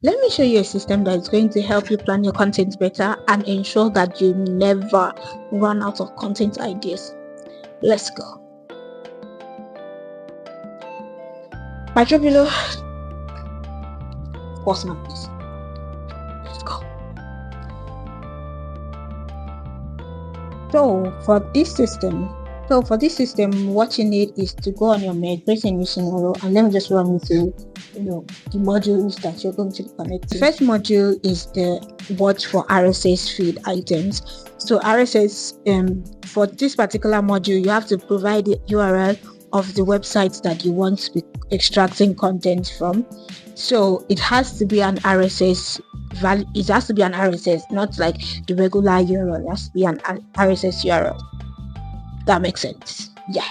Let me show you a system that is going to help you plan your content better and ensure that you never run out of content ideas. Let's go. My below. Pause now, please. Let's go. So for this system, what you need is to go on your mail, create a new scenario, and let me just run you through, the modules that you're going to connect to. The first module is the watch for RSS feed items. So RSS, for this particular module, you have to provide the URL of the websites that you want to be extracting content from. So it has to be an RSS value. It has to be an RSS, not like the regular URL. It has to be an RSS URL. That makes sense. Yeah.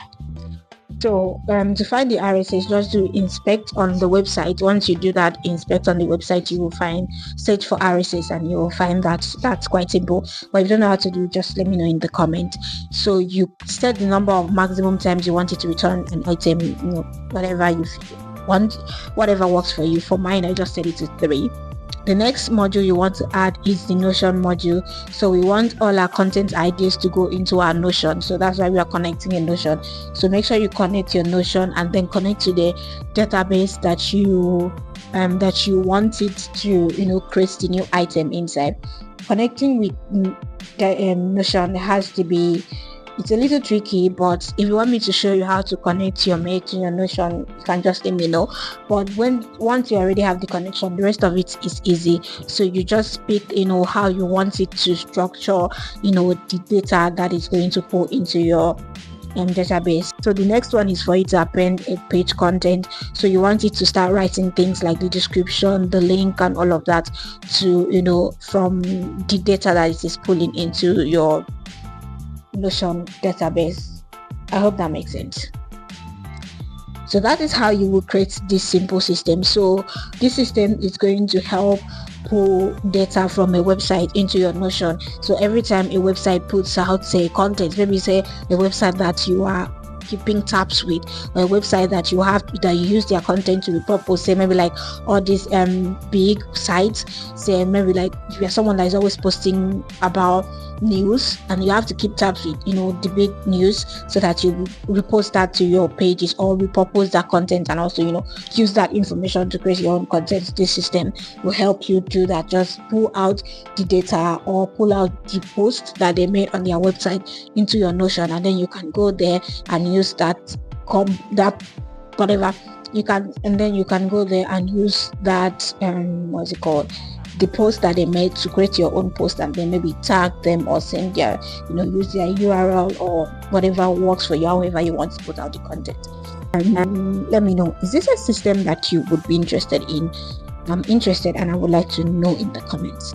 So to find the RSS, just do inspect on the website. Once you do that, inspect on the website, you will find search for RSS, and you will find that that's quite simple. But if you don't know how to do, just let me know in the comment. So you set the number of maximum times you want it to return an item, whatever you want, whatever works for you. For mine, I just set it to 3. The next module you want to add is the Notion module. So we want all our content ideas to go into our Notion. So that's why we are connecting a Notion. So make sure you connect your Notion and then connect to the database that you want it to create the new item inside. Connecting with the Notion has to be, it's a little tricky, but if you want me to show you how to connect your mail to your Notion, you can just let me know. But once you already have the connection, the rest of it is easy. So you just pick how you want it to structure the data that is going to pull into your database. So the next one is for you to append a page content. So you want it to start writing things like the description, the link, and all of that to from the data that it is pulling into your Notion database. I hope that makes sense. So that is how you will create this simple system. So this system is going to help pull data from a website into your Notion. So every time a website puts out, say, content, maybe say a website that you are keeping tabs with, or a website that you use their content to repurpose, say maybe like all these big sites, say maybe like if you're someone that is always posting about news and you have to keep tabs with the big news, so that you repost that to your pages or repurpose that content and also use that information to create your own content. This system will help you do that. Just pull out the data or pull out the post that they made on their website into your Notion, and then you can go there and use whatever you can, and then you can go there and use that the post that they made to create your own post, and then maybe tag them or send their use their URL or whatever works for you, however you want to put out the content. And let me know, is this a system that you would be interested in? I'm interested and I would like to know in the comments.